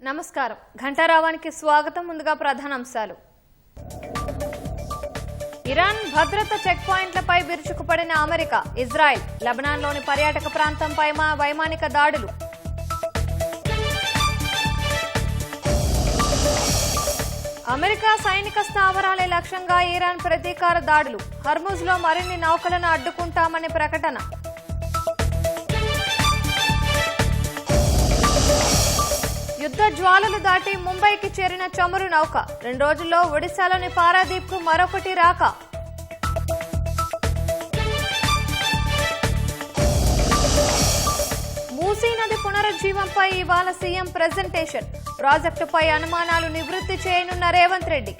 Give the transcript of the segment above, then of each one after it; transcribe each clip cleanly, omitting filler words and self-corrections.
నమస్కారం. ఘంటారావానికి స్వాగతం. ముందుగా ప్రధానాంశాలు. ఇరాన్ భద్రతా చెక్ పాయింట్లపై విరుచుకుపడిన అమెరికా, ఇజ్రాయెల్, లెబనాన్లోని పర్యాటక ప్రాంతంపై వైమానిక దాడులు. అమెరికా సైనిక స్థావరాలే లక్ష్యంగా ఇరాన్ ప్రతీకార దాడులు. హర్ముజ్లో మరిన్ని నౌకలను అడ్డుకుంటామని ప్రకటన. యుద్ధ జ్వాలలు దాటి ముంబైకి చేరిన చమురు నౌక. 2 రోజుల్లో ఒడిశాలోని పారాదీప్కు మరొకటి రాక. మూసీ నది పునరుజ్జీవంపై ఇవాళ సీఎం ప్రెజెంటేషన్. ప్రాజెక్టుపై అనుమానాలు నివృత్తి చేయనున్న రేవంత్ రెడ్డి.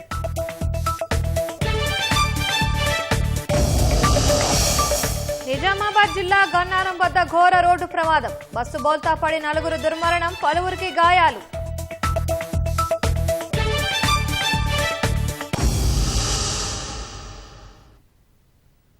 నిజామాబాద్ జిల్లా గన్నారం వద్ద ఘోర రోడ్డు ప్రమాదం. బస్సు బోల్తా పడి 4 దుర్మరణం, పలువురికి గాయాలు.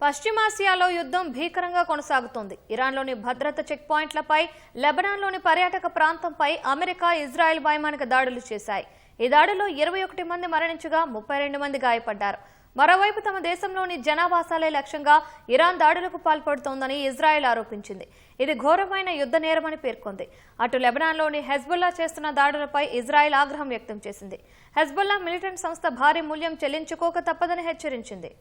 పశ్చిమాసియాలో యుద్ధం భీకరంగా కొనసాగుతోంది. ఇరాన్లోని భద్రతా చెక్ పాయింట్లపై, లెబనాన్లోని పర్యాటక ప్రాంతంపై అమెరికా, ఇజ్రాయెల్ వైమానిక దాడులు చేశాయి. ఈ దాడుల్లో 21 మంది మరణించగా 32 మంది గాయపడ్డారు. మరోవైపు తమ దేశంలోని జనావాసాలే లక్ష్యంగా ఇరాన్ దాడులకు పాల్పడుతోందని ఇజ్రాయెల్ ఆరోపించింది. ఇది ఘోరమైన యుద్ధ నేరమని పేర్కొంది. అటు లెబనాన్లోని హెజ్బుల్లా చేస్తున్న దాడులపై ఇజ్రాయెల్ ఆగ్రహం వ్యక్తం చేసింది. హెజ్బుల్లా మిలిటెంట్ సంస్థ భారీ మూల్యం చెల్లించుకోక తప్పదని హెచ్చరించింది.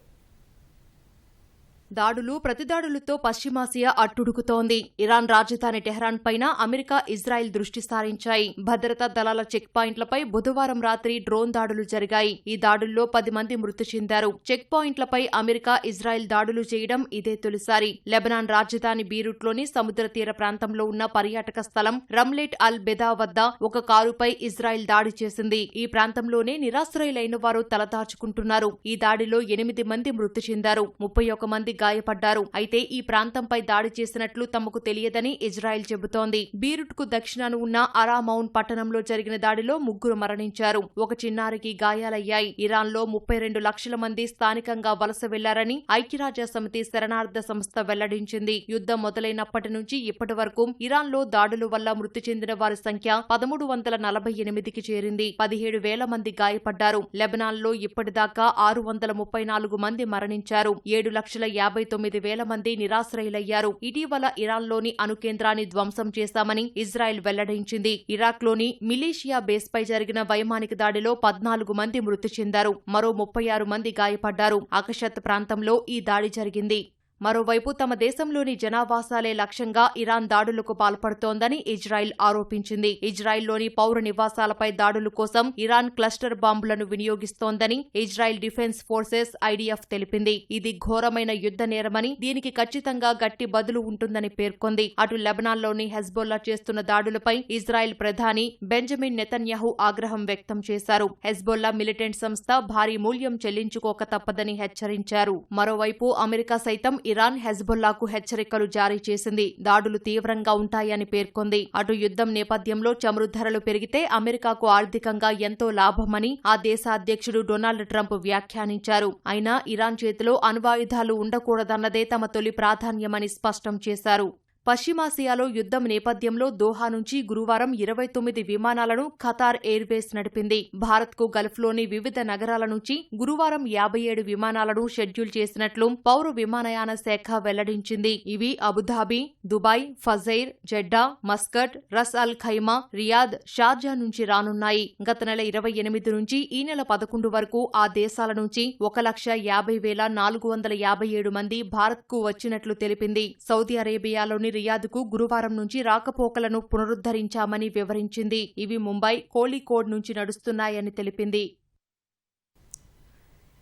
దాడులు ప్రతిదాడులతో పశ్చిమాసియా అట్టుడుకుతోంది. ఇరాన్ రాజధాని టెహ్రాన్ పైన అమెరికా, ఇజ్రాయెల్ దృష్టి సారించాయి. భద్రతా దళాల చెక్ పాయింట్లపై బుధవారం రాత్రి డ్రోన్ దాడులు జరిగాయి. ఈ దాడుల్లో 10 మంది మృతి చెందారు. చెక్ పాయింట్లపై అమెరికా, ఇజ్రాయెల్ దాడులు చేయడం ఇదే తొలిసారి. లెబనాన్ రాజధాని బీరూట్లోని సముద్ర తీర ప్రాంతంలో ఉన్న పర్యాటక స్థలం రమ్లెట్ అల్ బెదా వద్ద ఒక కారుపై ఇజ్రాయెల్ దాడి చేసింది. ఈ ప్రాంతంలోనే నిరాశ్రయులైన వారు తలదాచుకుంటున్నారు. ఈ దాడిలో 8 మంది మృతి చెందారు, 31 మంది గాయపడ్డారు. అయితే ఈ ప్రాంతంపై దాడి చేసినట్లు తమకు తెలియదని ఇజ్రాయెల్ చెబుతోంది. బీరుట్ కు దక్షిణాన ఉన్న అరామౌన్ పట్టణంలో జరిగిన దాడిలో 3 మరణించారు, ఒక చిన్నారికి గాయాలయ్యాయి. ఇరాన్లో 32 లక్షల మంది స్థానికంగా వలస వెళ్లారని ఐక్యరాజ్యసమితి శరణార్థ సంస్థ వెల్లడించింది. యుద్ధం మొదలైనప్పటి నుంచి ఇప్పటి వరకు ఇరాన్లో దాడుల వల్ల మృతి చెందిన వారి సంఖ్య 1348కి చేరింది. 17,000 మంది గాయపడ్డారు. లెబనాన్లో ఇప్పటిదాకా 634 మంది మరణించారు. 7,59,000 మంది నిరాశ్రయులయ్యారు. ఇటీవల ఇరాన్లోని అణుకేంద్రాన్ని ధ్వంసం చేశామని ఇజ్రాయెల్ వెల్లడించింది. ఇరాక్లోని మిలీషియా బేస్పై జరిగిన వైమానిక దాడిలో 14 మంది మృతి చెందారు, మరో 36 మంది గాయపడ్డారు. అకషత్ ప్రాంతంలో ఈ దాడి జరిగింది. మరోవైపు తమ దేశంలోని జనావాసాలే లక్ష్యంగా ఇరాన్ దాడులకు పాల్పడుతోందని ఇజ్రాయెల్ ఆరోపించింది. ఇజ్రాయెల్లోని పౌర నివాసాలపై దాడుల కోసం ఇరాన్ క్లస్టర్ బాంబులను వినియోగిస్తోందని ఇజ్రాయెల్ డిఫెన్స్ ఫోర్సెస్ ఐడిఎఫ్ తెలిపింది. ఇది ఘోరమైన యుద్ధ నేరమని, దీనికి ఖచ్చితంగా గట్టి బదులు ఉంటుందని పేర్కొంది. అటు లెబనాన్లోని హెజ్బుల్లా చేస్తున్న దాడులపై ఇజ్రాయెల్ ప్రధాని బెంజమిన్ నెతన్యాహు ఆగ్రహం వ్యక్తం చేశారు. హెజ్బుల్లా మిలిటెంట్ సంస్థ భారీ మూల్యం చెల్లించుకోక తప్పదని హెచ్చరించారు. మరోవైపు అమెరికా సైతం ఇరాన్, హెజ్బుల్లాకు హెచ్చరికలు జారీ చేసింది. దాడులు తీవ్రంగా ఉంటాయని పేర్కొంది. అటు యుద్ధం నేపథ్యంలో చమురు ధరలు పెరిగితే అమెరికాకు ఆర్థికంగా ఎంతో లాభమని ఆ దేశ అధ్యక్షుడు డొనాల్డ్ ట్రంప్ వ్యాఖ్యానించారు. అయినా ఇరాన్ చేతిలో అణ్వాయుధాలు ఉండకూడదన్నదే తమ తొలి ప్రాధాన్యమని స్పష్టం చేశారు. పశ్చిమాసియాలో యుద్ధం నేపథ్యంలో దోహా నుంచి గురువారం 29 విమానాలను ఖతార్ ఎయిర్వేస్ నడిపింది. భారత్కు గల్ఫ్లోని వివిధ నగరాల నుంచి గురువారం 57 విమానాలను షెడ్యూల్ చేసినట్లు పౌర విమానయాన శాఖ వెల్లడించింది. ఇవి అబుధాబి, దుబాయ్, ఫజైర్, జెడ్డా, మస్కట్, రస్ అల్ ఖైమా, రియాద్, షార్జా నుంచి రానున్నాయి. గత నెల 28 నుంచి ఈ నెల 11 వరకు ఆ దేశాల నుంచి 1,50,457 మంది భారత్కు వచ్చినట్లు తెలిపింది. సౌదీ అరేబియాలోని రియాద్కు గురువారం నుంచి రాకపోకలను పునరుద్ధరించామని వివరించింది. ఇవి ముంబై, కోళికోడ్ నుంచి నడుస్తున్నాయని తెలిపింది.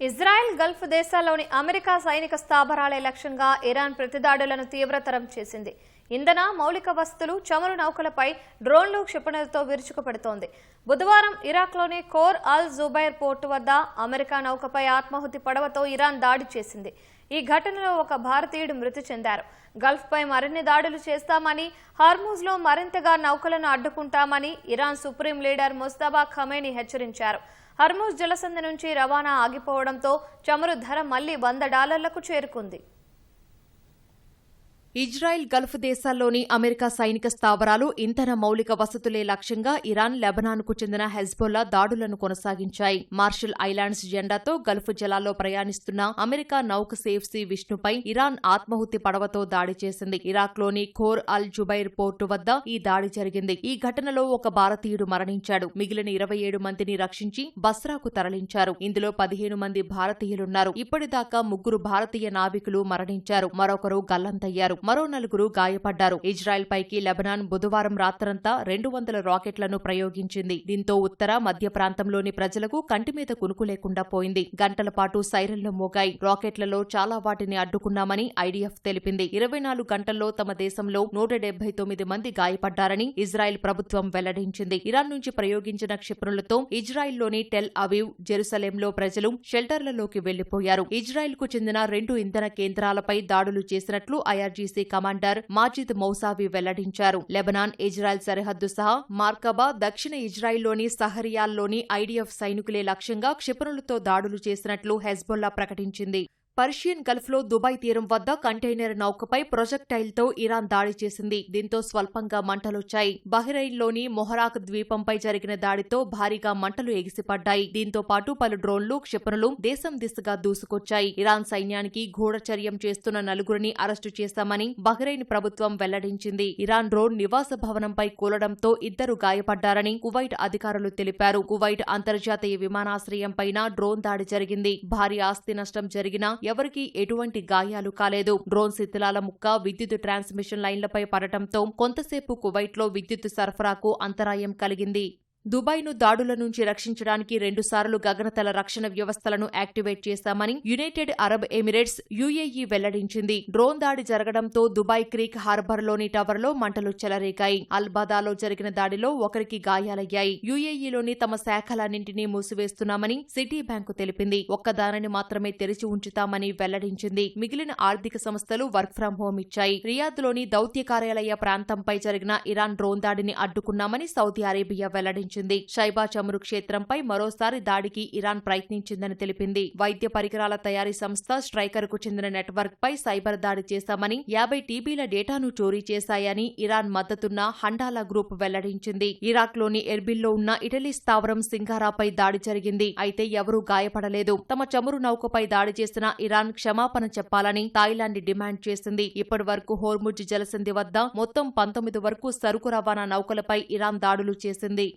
ఇజ్రాయెల్, గల్ఫ్ దేశాల్లోని అమెరికా సైనిక స్థావరాలే లక్ష్యంగా ఇరాన్ ప్రతిదాడులను తీవ్రతరం చేసింది. ఇంధన, మౌలిక వస్తువులు, చమురు నౌకలపై డ్రోన్లు, క్షిపణులతో విరుచుకుపడుతోంది. బుధవారం ఇరాక్లోని కోర్ అల్ జుబైర్ పోర్టు వద్ద అమెరికా నౌకపై ఆత్మాహుతి పడవతో ఇరాన్ దాడి చేసింది. ఈ ఘటనలో ఒక భారతీయుడు మృతి చెందారు. గల్ఫ్పై మరిన్ని దాడులు చేస్తామని, హార్మూజ్లో మరింతగా నౌకలను అడ్డుకుంటామని Iran supreme leader Mustafa Khamenei హెచ్చరించారు. హర్మూజ్ జలసంధి నుంచి రవాణా ఆగిపోవడంతో చమురు ధర మళ్లీ $100కు చేరుకుంది. ఇజ్రాయెల్ గల్ఫ్ దేశాల్లోని అమెరికా సైనిక స్థావరాలు ఇంధన మౌలిక వసతులే లక్ష్యంగా ఇరాన్ లెబనాన్కు చెందిన హెజ్బొల్లా దాడులను కొనసాగించాయి. మార్షల్ ఐలాండ్స్ జెండాతో గల్ఫ్ జలాల్లో ప్రయాణిస్తున్న అమెరికా నౌక సేఫ్ సీ విష్ణుపై ఇరాన్ ఆత్మాహుతి పడవతో దాడి చేసింది. ఇరాక్లోని ఖోర్ అల్ జుబైర్ పోర్టు వద్ద ఈ దాడి జరిగింది. ఈ ఘటనలో ఒక భారతీయుడు మరణించాడు. మిగిలిన 27 మందిని రక్షించి బస్రాకు తరలించారు. ఇందులో 15 మంది భారతీయులున్నారు. ఇప్పటిదాకా 3 భారతీయ నావికులు మరణించారు. మరొకరు గల్లంతయ్యారు. మరో 4 గాయపడ్డారు. ఇజ్రాయెల్ పైకి లెబనాన్ బుధవారం రాత్రంతా 200 రాకెట్లను ప్రయోగించింది. దీంతో ఉత్తర మధ్య ప్రాంతంలోని ప్రజలకు కంటిమీద కునుకు లేకుండా పోయింది. గంటల పాటు సైరన్లు మోగాయి. రాకెట్లలో చాలా వాటిని అడ్డుకున్నామని ఐడిఎఫ్ తెలిపింది. 24 గంటల్లో తమ దేశంలో 179 మంది గాయపడ్డారని ఇజ్రాయెల్ ప్రభుత్వం వెల్లడించింది. ఇరాన్ నుంచి ప్రయోగించిన క్షిపణులతో ఇజ్రాయెల్లోని టెల్ అవీవ్, జెరూసలేంలో ప్రజలు షెల్టర్లలోకి వెళ్లిపోయారు. ఇజ్రాయెల్కు చెందిన 2 ఇంధన కేంద్రాలపై దాడులు చేసినట్లు ఐఆర్జీసీ కమాండర్ మాజిద్ మౌసావి వెల్లడించారు. లెబనాన్ ఇజ్రాయెల్ సరిహద్దు సహా మార్కబా, దక్షిణ ఇజ్రాయెల్లోని సహరియాల్లోని ఐడిఎఫ్ సైనికులే లక్ష్యంగా క్షిపణులతో దాడులు చేసినట్లు హెజ్బొల్లా ప్రకటించింది. పర్షియన్ గల్ఫ్లో దుబాయ్ తీరం వద్ద కంటైనర్ నౌకపై ప్రొజెక్టైల్తో ఇరాన్ దాడి చేసింది. దీంతో స్వల్పంగా మంటలొచ్చాయి. బహ్రెయిన్లోని మొహరాక్ ద్వీపంపై జరిగిన దాడితో భారీగా మంటలు ఎగిసిపడ్డాయి. దీంతో పాటు పలు డ్రోన్లు, క్షిపణులు దేశం దిశగా దూసుకొచ్చాయి. ఇరాన్ సైన్యానికి గూఢచర్యం చేస్తున్న 4 అరెస్టు చేశామని బహ్రెయిన్ ప్రభుత్వం వెల్లడించింది. ఇరాన్ డ్రోన్ నివాస భవనంపై కూలడంతో 2 గాయపడ్డారని కువైట్ అధికారులు తెలిపారు. కువైట్ అంతర్జాతీయ విమానాశ్రయంపైన డ్రోన్ దాడి జరిగింది. భారీ ఆస్తి నష్టం జరిగినా ఎవరికీ ఎటువంటి గాయాలు కాలేదు. డ్రోన్ శిథిలాల ముక్క విద్యుత్ ట్రాన్స్మిషన్ లైన్లపై పడటంతో కొంతసేపు కువైట్లో విద్యుత్ సరఫరాకు అంతరాయం కలిగింది. దుబాయ్ను దాడుల నుంచి రక్షించడానికి 2 సార్లు గగనతల రక్షణ వ్యవస్థలను యాక్టివేట్ చేశామని యునైటెడ్ అరబ్ ఎమిరేట్స్ యుఏఈ వెల్లడించింది. డ్రోన్ దాడి జరగడంతో దుబాయ్ క్రీక్ హార్బర్లోని టవర్లో మంటలు చెలరేగాయి. అల్బాదాలో జరిగిన దాడిలో ఒకరికి గాయాలయ్యాయి. యుఏఈలోని తమ శాఖలన్నింటినీ మూసివేస్తున్నామని సిటీ బ్యాంకు తెలిపింది. ఒక్కదానిని మాత్రమే తెరిచి ఉంచుతామని వెల్లడించింది. మిగిలిన ఆర్థిక సంస్థలు వర్క్ ఫ్రం హోం ఇచ్చాయి. రియాద్లోని దౌత్య కార్యాలయ ప్రాంతంపై జరిగిన ఇరాన్ డ్రోన్ దాడిని అడ్డుకున్నామని సౌదీ అరేబియా వెల్లడించింది. షైబా చమురు క్షేత్రంపై మరోసారి దాడికి ఇరాన్ ప్రయత్నించిందని తెలిపింది. వైద్య పరికరాల తయారీ సంస్థ స్ట్రైకర్కు చెందిన నెట్వర్క్ పై సైబర్ దాడి చేశామని 50 టీబీల డేటాను చోరీ చేశాయని ఇరాన్ మద్దతున్న హండాలా గ్రూప్ వెల్లడించింది. ఇరాక్లోని ఎర్బిల్లో ఉన్న ఇటలీ స్థావరం సింగారాపై దాడి జరిగింది. అయితే ఎవరూ గాయపడలేదు. తమ చమురు నౌకపై దాడి చేసిన ఇరాన్ క్షమాపణ చెప్పాలని థాయిలాండ్ డిమాండ్ చేసింది. ఇప్పటి వరకు హోర్ముజ్ జలసంధి వద్ద మొత్తం 19 వరకు సరుకు రవాణా నౌకలపై ఇరాన్ దాడులు చేసింది.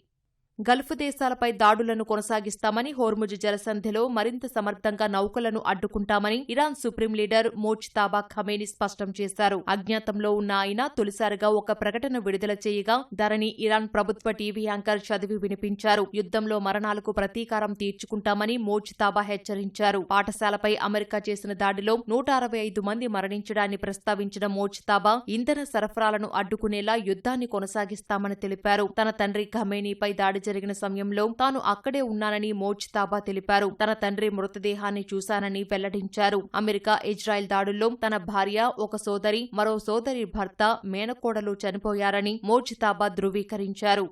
గల్ఫ్ దేశాలపై దాడులను కొనసాగిస్తామని, హోర్ముజ్ జలసంధిలో మరింత సమర్థంగా నౌకలను అడ్డుకుంటామని ఇరాన్ సుప్రీం లీడర్ మోజ్తాబా ఖమేనీ స్పష్టం చేశారు. అజ్ఞాతంలో ఉన్న ఆయన తొలిసారిగా ఒక ప్రకటన విడుదల చేయగా దానిని ఇరాన్ ప్రభుత్వ టీవీ యాంకర్ చదివి వినిపించారు. యుద్ధంలో మరణాలకు ప్రతీకారం తీర్చుకుంటామని మోజ్తాబా హెచ్చరించారు. పాఠశాలపై అమెరికా చేసిన దాడిలో 165 మంది మరణించడాన్ని ప్రస్తావించిన మోజ్తాబా ఇంధన సరఫరాలను అడ్డుకునేలా యుద్ధాన్ని కొనసాగిస్తామని తెలిపారు. తన తండ్రి ఖమేనీపై దాడి జరిగిన సమయంలో తాను అక్కడే ఉన్నానని మోజ్తాబా తెలిపారు. తన తండ్రి మృతదేహాన్ని చూశానని వెల్లడించారు. అమెరికా ఇజ్రాయెల్ దాడుల్లో తన భార్య, ఒక సోదరి, మరో సోదరి భర్త, మేనకోడలు చనిపోయారని మోజ్తాబా ధృవీకరించారు.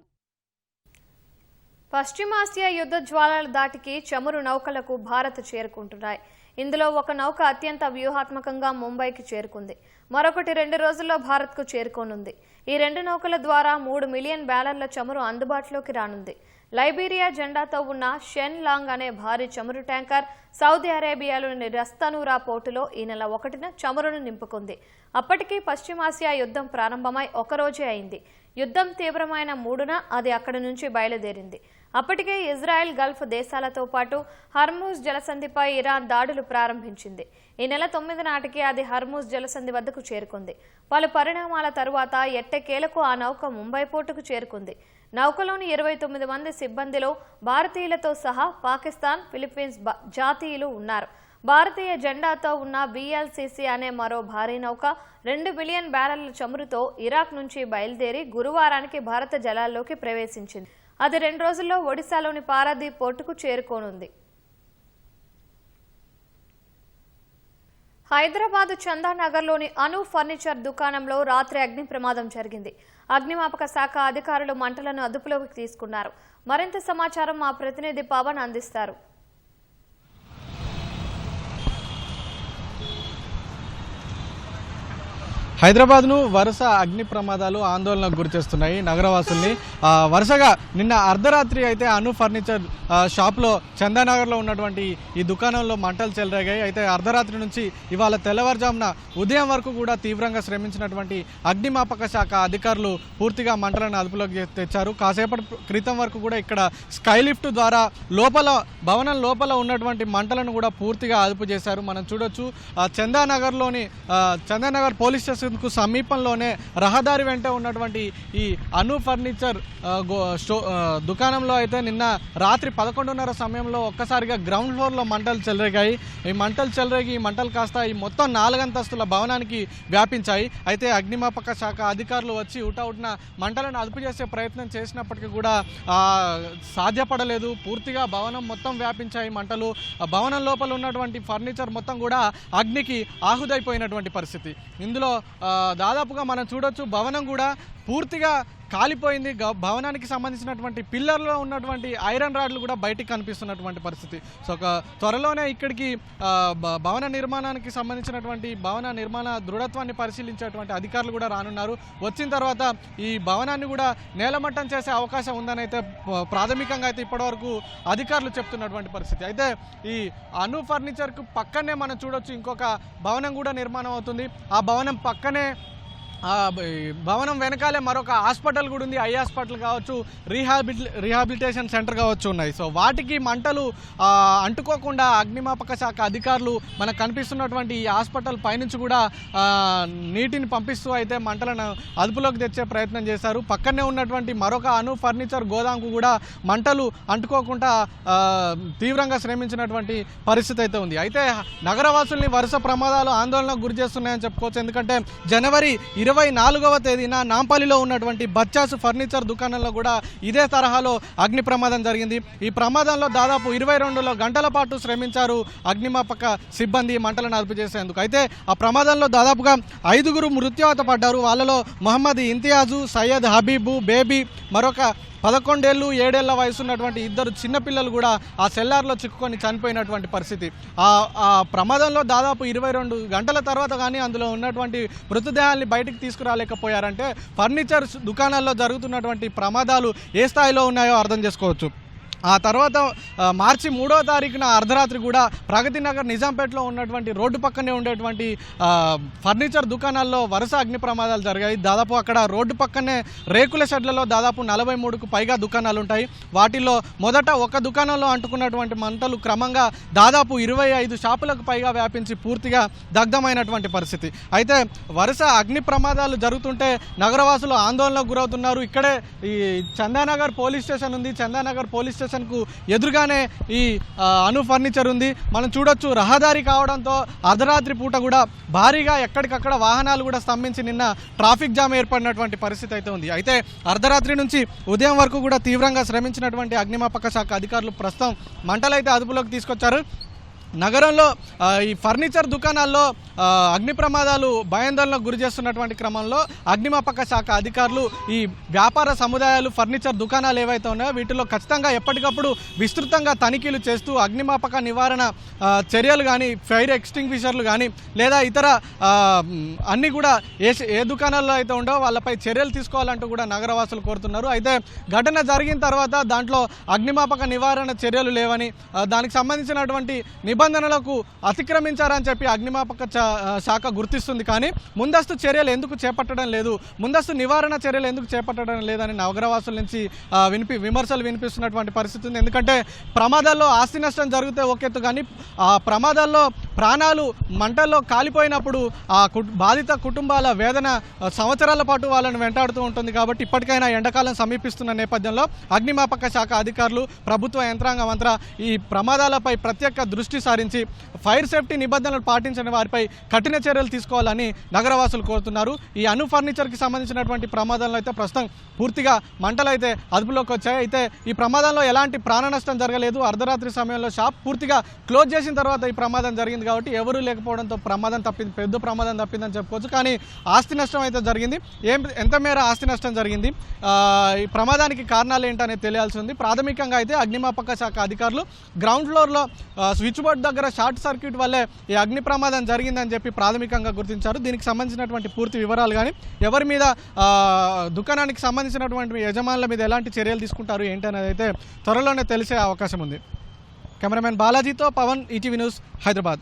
పశ్చిమాసియా యుద్ధ జ్వాలల దాటికి చమురు నౌకలకు భారత్ చేరుకుంటున్నాయి. ఇందులో ఒక నౌక అత్యంత వ్యూహాత్మకంగా ముంబైకి చేరుకుంది. మరొకటి 2 రోజుల్లో భారత్కు చేరుకోనుంది. ఈ 2 నౌకల ద్వారా 3 మిలియన్ బ్యారెళ్ల చమురు అందుబాటులోకి రానుంది. లైబీరియా జెండాతో ఉన్న షెన్ లాంగ్ అనే భారీ చమురు ట్యాంకర్ సౌదీ అరేబియాలోని రస్తనూరా పోర్టులో ఈ నెల 1న చమురును నింపుకుంది. అప్పటికీ పశ్చిమాసియా యుద్ధం ప్రారంభమై 1 రోజే అయింది. యుద్ధం తీవ్రమైన 3న అది అక్కడి నుంచి బయలుదేరింది. అప్పటికే ఇజ్రాయెల్ గల్ఫ్ దేశాలతో పాటు హర్మూజ్ జలసంధిపై ఇరాన్ దాడులు ప్రారంభించింది. ఈ నెల 9 నాటికి అది హర్మూజ్ జలసంధి వద్దకు చేరుకుంది. పలు పరిణామాల తరువాత ఎట్టకేలకు ఆ నౌక ముంబై పోర్టుకు చేరుకుంది. నౌకలోని 29 మంది సిబ్బందిలో భారతీయులతో సహా పాకిస్తాన్, ఫిలిప్పీన్స్ జాతీయులు ఉన్నారు. భారతీయ జెండాతో ఉన్న VLCC అనే మరో భారీ నౌక 2 బిలియన్ బ్యారెళ్ల చమురుతో ఇరాక్ నుంచి బయలుదేరి గురువారానికి భారత జలాల్లోకి ప్రవేశించింది. అది 2 రోజుల్లో ఒడిశాలోని పారాదీప్ పోర్టుకు చేరుకోనుంది. హైదరాబాద్ చందానగర్లోని అను ఫర్నిచర్ దుకాణంలో రాత్రి అగ్ని ప్రమాదం జరిగింది. అగ్నిమాపక శాఖ అధికారులు మంటలను అదుపులోకి తీసుకున్నారు. మరింత సమాచారం మా ప్రతినిధి పవన్ అందిస్తారు. హైదరాబాద్ను వరుస అగ్ని ప్రమాదాలు ఆందోళనకు గురిచేస్తున్నాయి నగరవాసుల్ని. వరుసగా నిన్న అర్ధరాత్రి అయితే అను ఫర్నిచర్ షాప్లో చందానగర్లో ఉన్నటువంటి ఈ దుకాణంలో మంటలు చెలరేగాయి. అయితే అర్ధరాత్రి నుంచి ఇవాళ తెల్లవారుజామున ఉదయం వరకు కూడా తీవ్రంగా శ్రమించినటువంటి అగ్నిమాపక శాఖ అధికారులు పూర్తిగా మంటలను అదుపులోకి తెచ్చారు. కాసేపటి క్రితం వరకు కూడా ఇక్కడ స్కైలిఫ్ట్ ద్వారా భవనం లోపల ఉన్నటువంటి మంటలను కూడా పూర్తిగా అదుపు చేశారు. మనం చూడొచ్చు చందానగర్ పోలీస్ స్టేషన్కు సమీపంలోనే రహదారి వెంట ఉన్నటువంటి ఈ అను ఫర్నిచర్ దుకాణంలో అయితే నిన్న రాత్రి 11:30 సమయంలో ఒక్కసారిగా గ్రౌండ్ ఫ్లోర్లో మంటలు చెలరేగాయి. ఈ మంటలు కాస్త ఈ మొత్తం 4 అంతస్తుల భవనానికి వ్యాపించాయి. అయితే అగ్నిమాపక శాఖ అధికారులు వచ్చి ఉటౌట్న మంటలను అదుపు చేసే ప్రయత్నం చేసినప్పటికీ కూడా సాధ్యపడలేదు. పూర్తిగా భవనం మొత్తం వ్యాపించాయి మంటలు. భవనం లోపల ఉన్నటువంటి ఫర్నిచర్ మొత్తం కూడా అగ్నికి ఆహుదైపోయినటువంటి పరిస్థితి. ఇందులో దాదాపుగా మనం చూడొచ్చు భవనం కూడా పూర్తిగా కాలిపోయింది. భవనానికి సంబంధించినటువంటి పిల్లర్లో ఉన్నటువంటి ఐరన్ రాడ్లు కూడా బయటికి కనిపిస్తున్నటువంటి పరిస్థితి. సో త్వరలోనే ఇక్కడికి భవన నిర్మాణానికి సంబంధించినటువంటి భవన నిర్మాణ దృఢత్వాన్ని పరిశీలించేటువంటి అధికారులు కూడా రానున్నారు. వచ్చిన తర్వాత ఈ భవనాన్ని కూడా నేలమట్టం చేసే అవకాశం ఉందని అయితే ప్రాథమికంగా అయితే ఇప్పటివరకు అధికారులు చెప్తున్నటువంటి పరిస్థితి. అయితే ఈ అను ఫర్నిచర్కు పక్కనే మనం చూడొచ్చు ఇంకొక భవనం కూడా నిర్మాణం అవుతుంది. ఆ భవనం పక్కనే భవనం వెనకాలే మరొక హాస్పిటల్ కూడా ఉంది. ఐ హాస్పిటల్ కావచ్చు, రీహాబిలిటేషన్ సెంటర్ కావచ్చు ఉన్నాయి. సో వాటికి మంటలు అంటుకోకుండా అగ్నిమాపక శాఖ అధికారులు మనకు కనిపిస్తున్నటువంటి ఈ హాస్పిటల్ పైనుంచి కూడా నీటిని పంపిస్తూ అయితే మంటలను అదుపులోకి తెచ్చే ప్రయత్నం చేశారు. పక్కనే ఉన్నటువంటి మరొక అను ఫర్నిచర్ గోదాంకు కూడా మంటలు అంటుకోకుండా తీవ్రంగా శ్రమించినటువంటి పరిస్థితి అయితే ఉంది. అయితే నగరవాసుల్ని వరుస ప్రమాదాలు ఆందోళనకు గురి చేస్తున్నాయని చెప్పుకోవచ్చు. ఎందుకంటే జనవరి 24వ తేదీన నాంపల్లిలో ఉన్నటువంటి బచ్చాసు ఫర్నిచర్ దుకాణంలో కూడా ఇదే తరహాలో అగ్ని ప్రమాదం జరిగింది. ఈ ప్రమాదంలో దాదాపు 22 గంటల పాటు శ్రమించారు అగ్నిమాపక సిబ్బంది మంటలను అదుపు చేసేందుకు. అయితే ఆ ప్రమాదంలో దాదాపుగా 5 మృత్యువాత పడ్డారు. వాళ్ళలో మొహమ్మద్ ఇంతియాజు, సయ్యద్ హబీబు, బేబీ, మరొక 11 ఏళ్ళు 7 ఏళ్ల వయసు ఉన్నటువంటి 2 చిన్నపిల్లలు కూడా ఆ సెల్లార్లో చిక్కుకొని చనిపోయినటువంటి పరిస్థితి. ఆ ప్రమాదంలో దాదాపు 22 గంటల తర్వాత కానీ అందులో ఉన్నటువంటి మృతదేహాన్ని బయటికి తీసుకురాలేకపోయారంటే ఫర్నిచర్ దుకాణాల్లో జరుగుతున్నటువంటి ప్రమాదాలు ఏ స్థాయిలో ఉన్నాయో అర్థం చేసుకోవచ్చు. ఆ తర్వాత మార్చి 3వ తారీఖున అర్ధరాత్రి కూడా ప్రగతి నగర్ నిజాంపేటలో ఉన్నటువంటి రోడ్డు పక్కనే ఉండేటువంటి ఫర్నిచర్ దుకాణాల్లో వరుస అగ్ని ప్రమాదాలు జరిగాయి. దాదాపు అక్కడ రోడ్డు పక్కనే రేకుల షెడ్లలో దాదాపు 43కు పైగా దుకాణాలు ఉంటాయి. వాటిల్లో మొదట ఒక దుకాణంలో అంటుకున్నటువంటి మంటలు క్రమంగా దాదాపు 25 షాపులకు పైగా వ్యాపించి పూర్తిగా దగ్ధమైనటువంటి పరిస్థితి. అయితే వరుస అగ్ని ప్రమాదాలు జరుగుతుంటే నగరవాసులు ఆందోళనకు గురవుతున్నారు. ఇక్కడే ఈ చందానగర్ పోలీస్ స్టేషన్ ఉంది. చందానగర్ పోలీస్ స్టేషన్ కు ఎదురుగానే ఈ అను ఫర్నిచర్ ఉంది. మనం చూడొచ్చు రహదారి కావడంతో అర్ధరాత్రి పూట కూడా భారీగా ఎక్కడికక్కడ వాహనాలు కూడా స్తంభించి నిన్న ట్రాఫిక్ జామ్ ఏర్పడినటువంటి పరిస్థితి అయితే ఉంది. అయితే అర్ధరాత్రి నుంచి ఉదయం వరకు కూడా తీవ్రంగా శ్రమించినటువంటి అగ్నిమాపక శాఖ అధికారులు ప్రస్తుతం మంటలైతే అదుపులోకి తీసుకొచ్చారు. నగరంలో ఈ ఫర్నిచర్ దుకాణాల్లో అగ్ని ప్రమాదాలు భయాందోళనకు గురి చేస్తున్నటువంటి క్రమంలో అగ్నిమాపక శాఖ అధికారులు ఈ వ్యాపార సముదాయాలు ఫర్నిచర్ దుకాణాలు ఏవైతే ఉన్నాయో వీటిలో ఖచ్చితంగా ఎప్పటికప్పుడు విస్తృతంగా తనిఖీలు చేస్తూ అగ్నిమాపక నివారణ చర్యలు కానీ, ఫైర్ ఎక్స్టింగ్విషర్లు కానీ లేదా ఇతర అన్నీ కూడా ఏ దుకాణాల్లో అయితే ఉండో వాళ్ళపై చర్యలు తీసుకోవాలంటూ కూడా నగరవాసులు కోరుతున్నారు. అయితే ఘటన జరిగిన తర్వాత దాంట్లో అగ్నిమాపక నివారణ చర్యలు లేవని, దానికి సంబంధించినటువంటి నిబంధనలకు అతిక్రమించారని చెప్పి అగ్నిమాపక శాఖ గుర్తిస్తుంది. కానీ ముందస్తు చర్యలు ఎందుకు చేపట్టడం లేదు, ముందస్తు నివారణ చర్యలు ఎందుకు చేపట్టడం లేదని నగరవాసుల నుంచి విమర్శలు వినిపిస్తున్నటువంటి పరిస్థితి ఉంది. ఎందుకంటే ప్రమాదాల్లో ఆస్తి నష్టం జరిగితే ఒకెత్తు, కానీ ఆ ప్రమాదాల్లో ప్రాణాలు మంటల్లో కాలిపోయినప్పుడు ఆ బాధిత కుటుంబాల వేదన సంవత్సరాల పాటు వాళ్ళని వెంటాడుతూ ఉంటుంది. కాబట్టి ఇప్పటికైనా ఎండాకాలం సమీపిస్తున్న నేపథ్యంలో అగ్నిమాపక శాఖ అధికారులు, ప్రభుత్వ యంత్రాంగం అంతా ఈ ప్రమాదాలపై ప్రత్యేక దృష్టి సారించి ఫైర్ సేఫ్టీ నిబంధనలు పాటించని వారిపై కఠిన చర్యలు తీసుకోవాలని నగరవాసులు కోరుతున్నారు. ఈ అను ఫర్నిచర్కి సంబంధించినటువంటి ప్రమాదంలో అయితే ప్రస్తుతం పూర్తిగా మంటలు అయితే అదుపులోకి వచ్చాయి. అయితే ఈ ప్రమాదంలో ఎలాంటి ప్రాణ నష్టం జరగలేదు. అర్ధరాత్రి సమయంలో షాప్ పూర్తిగా క్లోజ్ చేసిన తర్వాత ఈ ప్రమాదం జరిగింది. జరిగింది కాబట్టి ఎవరూ లేకపోవడంతో పెద్ద ప్రమాదం తప్పిందని చెప్పుకోవచ్చు. కానీ ఆస్తి నష్టం అయితే జరిగింది. ఎంత మేర ఆస్తి నష్టం జరిగింది, ఈ ప్రమాదానికి కారణాలు ఏంటనేది తెలియాల్సి ఉంది. ప్రాథమికంగా అయితే అగ్నిమాపక శాఖ అధికారులు గ్రౌండ్ ఫ్లోర్లో స్విచ్ బోర్డు దగ్గర షార్ట్ సర్క్యూట్ వల్లే ఈ అగ్ని ప్రమాదం జరిగిందని చెప్పి ప్రాథమికంగా గుర్తించారు. దీనికి సంబంధించినటువంటి పూర్తి వివరాలు కానీ ఎవరి మీద దుకాణానికి సంబంధించినటువంటి యజమానుల మీద ఎలాంటి చర్యలు తీసుకుంటారు ఏంటనేది అయితే త్వరలోనే తెలిసే అవకాశం ఉంది. కెమెరామెన్ బాలాజీతో పవన్, ఈటీవీ న్యూస్, హైదరాబాద్.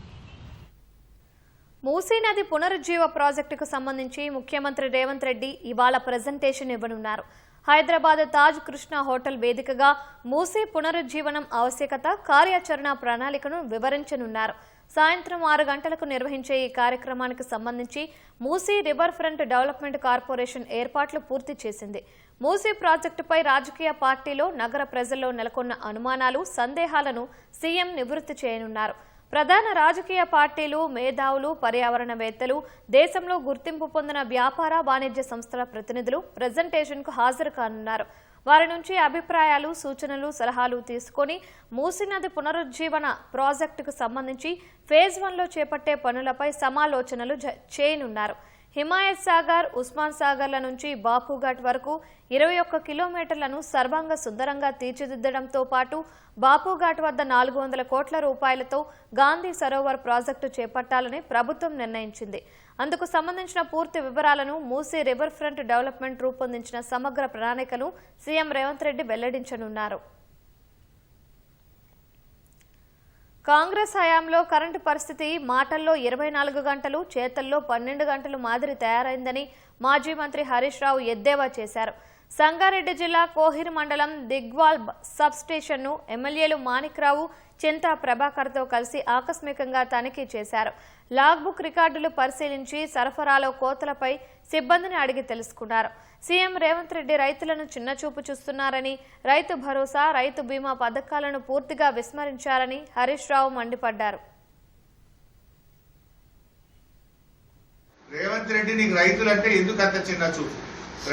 మూసీ నది పునరుజ్జీవ ప్రాజెక్టుకు సంబంధించి ముఖ్యమంత్రి రేవంత్ రెడ్డి ఇవాళ ప్రెజెంటేషన్ ఇవ్వనున్నారు. హైదరాబాద్ తాజ్ కృష్ణ హోటల్ వేదికగా మూసీ పునరుజ్జీవనం ఆవశ్యకత, కార్యాచరణ ప్రణాళికను వివరించనున్నారు. సాయంత్రం 6 గంటలకు నిర్వహించే ఈ కార్యక్రమానికి సంబంధించి Musi river front development corporation ఏర్పాట్లు పూర్తి చేసింది. మూసీ ప్రాజెక్టుపై రాజకీయ పార్టీలో, నగర ప్రజల్లో నెలకొన్న అనుమానాలు, సందేహాలను సీఎం నివృత్తి చేయనున్నారు. ప్రధాన రాజకీయ పార్టీలు, మేధావులు, పర్యావరణవేత్తలు, దేశంలో గుర్తింపు పొందిన వ్యాపార, వాణిజ్య సంస్థల ప్రతినిధులు ప్రెజెంటేషన్కు హాజరు కానున్నారు. వారి నుంచి అభిప్రాయాలు, సూచనలు, సలహాలు తీసుకుని మూసీ నది పునరుజ్జీవన ప్రాజెక్టుకు సంబంధించి ఫేజ్ 1లో చేపట్టే పనులపై సమాలోచనలు చేయనున్నారు. హిమాయత్ సాగర్, ఉస్మాన్ సాగర్ల నుంచి బాపుఘాట్ వరకు 21 కిలోమీటర్లను సర్వాంగ సుందరంగా తీర్చిదిద్దడంతో పాటు బాపుఘాట్ వద్ద 400 కోట్ల రూపాయలతో గాంధీ సరోవర్ ప్రాజెక్టు చేపట్టాలని ప్రభుత్వం నిర్ణయించింది. అందుకు సంబంధించిన పూర్తి వివరాలను మూసీ రివర్ ఫ్రంట్ డెవలప్మెంట్ రూపొందించిన సమగ్ర ప్రణాళికను సీఎం రేవంత్ రెడ్డి వెల్లడించనున్నారు. కాంగ్రెస్ హయాంలో కరెంటు పరిస్థితి మాటల్లో 24 గంటలు, చేతల్లో 12 గంటలు మాదిరి తయారైందని మాజీ మంత్రి హరీష్ రావు ఎద్దేవా చేశారు. సంగారెడ్డి జిల్లా కోహిర్ మండలం దిగ్వాల్ సబ్ స్టేషన్ను ఎమ్మెల్యేలు మాణిక్రావు, చింతా ప్రభాకర్తో కలిసి ఆకస్మికంగా తనిఖీ చేశారు. లాగ్బుక్ రికార్డులు పరిశీలించి సరఫరాలో కోతలపై సిబ్బందిని అడిగి తెలుసుకున్నారు. సీఎం రేవంత్ రెడ్డి రైతులను చిన్నచూపు చూస్తున్నారని, రైతు భరోసా, రైతు బీమా పథకాలను పూర్తిగా విస్మరించారని హరీష్ రావు మండిపడ్డారు. రేవంత్ రెడ్డి, నీకు రైతులంటే ఎందుకు అంత చిన్నచూపు?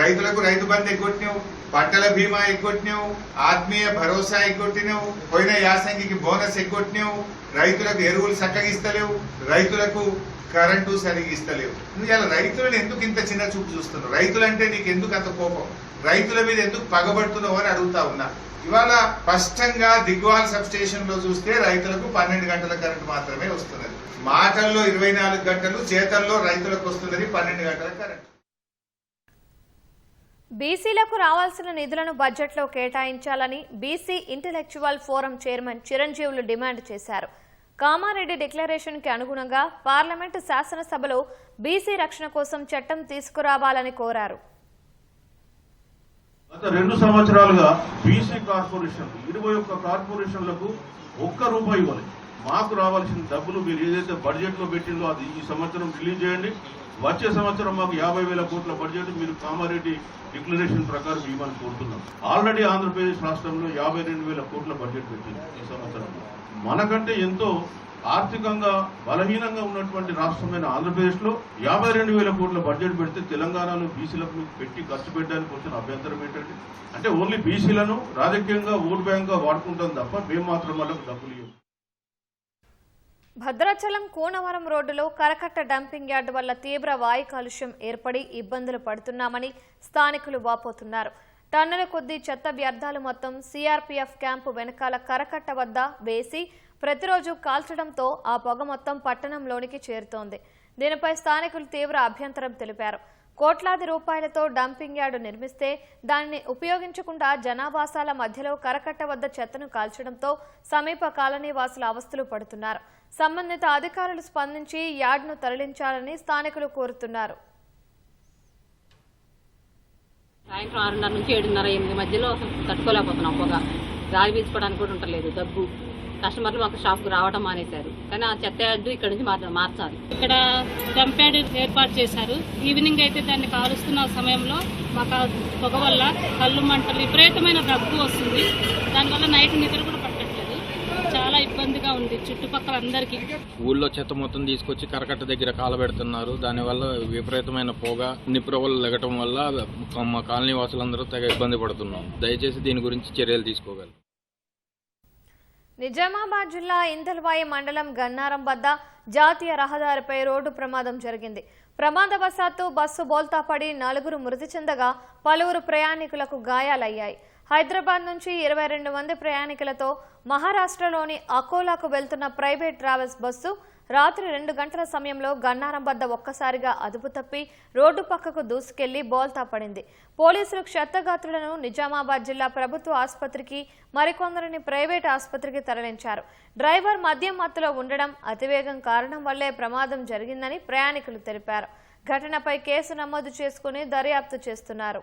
రైతులకు రైతు బంధు ఎగ్గొట్టినావు, పంటల బీమా ఎగ్గొట్టినావు, ఆత్మీయ భరోసా ఎగ్గొట్టినావు, పోయిన యాసంగికి బోనస్ ఎగ్గొట్టినావు, రైతులకు ఎరువులు చక్కగిస్తలేవు, రైతులకు కరెంటు సరిగిస్తలేవు. నువ్వు ఇలా రైతులను ఎందుకు ఇంత చిన్న చూపు చూస్తున్నావు? రైతులంటే నీకు ఎందుకు అంత కోపం? రైతుల మీద ఎందుకు పగబడుతున్నావు అని అడుగుతా ఉన్నా. ఇవాళ స్పష్టంగా దిగ్వాల్ సబ్ స్టేషన్ లో చూస్తే రైతులకు 12 గంటల కరెంటు మాత్రమే వస్తున్నది. మాటల్లో 24 గంటలు, చేతల్లో రైతులకు వస్తున్నది 12 గంటల కరెంటు. బీసీలకు రావాల్సిన నిధులను బడ్జెట్లో కేటాయించాలని BC intellectual forum chairman Chiranjeevulu demand చేశారు. కామారెడ్డి డిక్లరేషన్కి అనుగుణంగా పార్లమెంటు శాసనసభలో బీసీ రక్షణ కోసం చట్టం తీసుకురావాలని కోరారు. గత 2 సంవత్సరాలుగా బీసీ కార్పొరేషన్ 21 కార్పొరేషన్లకు ₹1 ఇవ్వాలి. మాకు రావాల్సిన డబ్బులు మీరు ఏదైతే బడ్జెట్ లో పెట్టిందో అది ఈ సంవత్సరం రిలీజ్ చేయండి. వచ్చే సంవత్సరం మాకు 50,000 కోట్ల బడ్జెట్ మీరు కామారెడ్డి డిక్లరేషన్ ప్రకారం ఇవ్వమని కోరుతున్నాం. ఆల్రెడీ ఆంధ్రప్రదేశ్ రాష్ట్రంలో 52,000 కోట్ల బడ్జెట్ పెట్టింది ఈ సంవత్సరంలో. మనకంటే ఎంతో ఆర్థికంగా బలహీనంగా ఉన్నటువంటి రాష్ట్రమైన ఆంధ్రప్రదేశ్ లో 52,000 కోట్ల బడ్జెట్ పెడితే తెలంగాణలో బీసీలకు పెట్టి ఖర్చు పెట్టడానికి వచ్చిన అభ్యంతరం ఏంటంటే, అంటే ఓన్లీ బీసీలను రాజకీయంగా ఓట్ బ్యాంక్ గా వాడుకుంటాం తప్ప మేము మాత్రం వాళ్ళకు డబ్బులు ఇవ్వం. భద్రాచలం కూనవరం రోడ్డులో కరకట్ట డంపింగ్ యార్డు వల్ల తీవ్ర వాయు కాలుష్యం ఏర్పడి ఇబ్బందులు పడుతున్నామని స్థానికులు వాపోతున్నారు. టన్నుల కొద్దీ చెత్త వ్యర్థాలు మొత్తం సీఆర్పీఎఫ్ క్యాంపు వెనకాల కరకట్ట వద్ద వేసి ప్రతిరోజు కాల్చడంతో ఆ పొగ మొత్తం పట్టణంలోనికి చేరుతోంది. దీనిపై స్థానికులు తీవ్ర అభ్యంతరం తెలిపారు. కోట్లాది రూపాయలతో డంపింగ్ యార్డు నిర్మిస్తే దానిని ఉపయోగించకుండా జనావాసాల మధ్యలో కరకట్ట వద్ద చెత్తను కాల్చడంతో సమీప కాలనీ వాసులు అవస్థలు పడుతున్నారు. సంబంధిత అధికారులు స్పందించి యార్డును తరలించాలని స్థానికులు కోరుతున్నారు. సాయంత్రం 6:30 నుంచి 7:30-8 మధ్యలో తట్టుకోలేకపోతున్నాం. పొగ గాలి పీల్చుకోవడానికి కూడా ఉండలేదు. దగ్గు. కస్టమర్లు మాకు షాప్కు రావడం మానేశారు. కానీ ఆ చెత్త యార్డు ఇక్కడ నుంచి మార్చాలి. ఇక్కడ డంప్ యార్డ్ ఏర్పాటు చేశారు. ఈవినింగ్ అయితే దాన్ని కాలుస్తున్న సమయంలో మాకు పొగ వల్ల కళ్ళు మంటలు, విపరీతమైన దగ్గు వస్తుంది. దానివల్ల నైట్ నిద్ర కూడా పట్టట్లేదు. చాలా ఇబ్బందిగా ఉంది చుట్టుపక్కల అందరికీ. ఊళ్ళో చెత్త మొత్తం తీసుకొచ్చి కరకట్ట దగ్గర కాలబెడుతున్నారు. దానివల్ల విపరీతమైన పొగ, నిప్రవలు లెగటం వల్ల మా కాలనీ వాసులందరూ తెగ ఇబ్బంది పడుతున్నాం. దయచేసి దీని గురించి చర్యలు తీసుకోగలరు. నిజామాబాద్ జిల్లా ఇందల్వాయి మండలం గన్నారం వద్ద జాతీయ రహదారిపై రోడ్డు ప్రమాదం జరిగింది. ప్రమాదవశాత్తు బస్సు బోల్తా పడి 4 మృతి చెందగా పలువురు ప్రయాణికులకు గాయాలయ్యాయి. హైదరాబాద్ నుంచి 22 మంది ప్రయాణికులతో మహారాష్ట్రలోని అకోలాకు వెళ్తున్న ప్రైవేట్ ట్రావెల్స్ బస్సు రాత్రి 2 గంటల సమయంలో గన్నారం వద్ద ఒక్కసారిగా అదుపు తప్పి రోడ్డు పక్కకు దూసుకెళ్లి బోల్తా పడింది. పోలీసులు క్షతగాత్రులను నిజామాబాద్ జిల్లా ప్రభుత్వ ఆసుపత్రికి, మరికొందరిని ప్రైవేట్ ఆసుపత్రికి తరలించారు. డ్రైవర్ మద్యం మత్తులో ఉండడం, అతివేగం కారణం వల్లే ప్రమాదం జరిగిందని ప్రయాణికులు తెలిపారు. ఘటనపై కేసు నమోదు చేసుకుని దర్యాప్తు చేస్తున్నారు.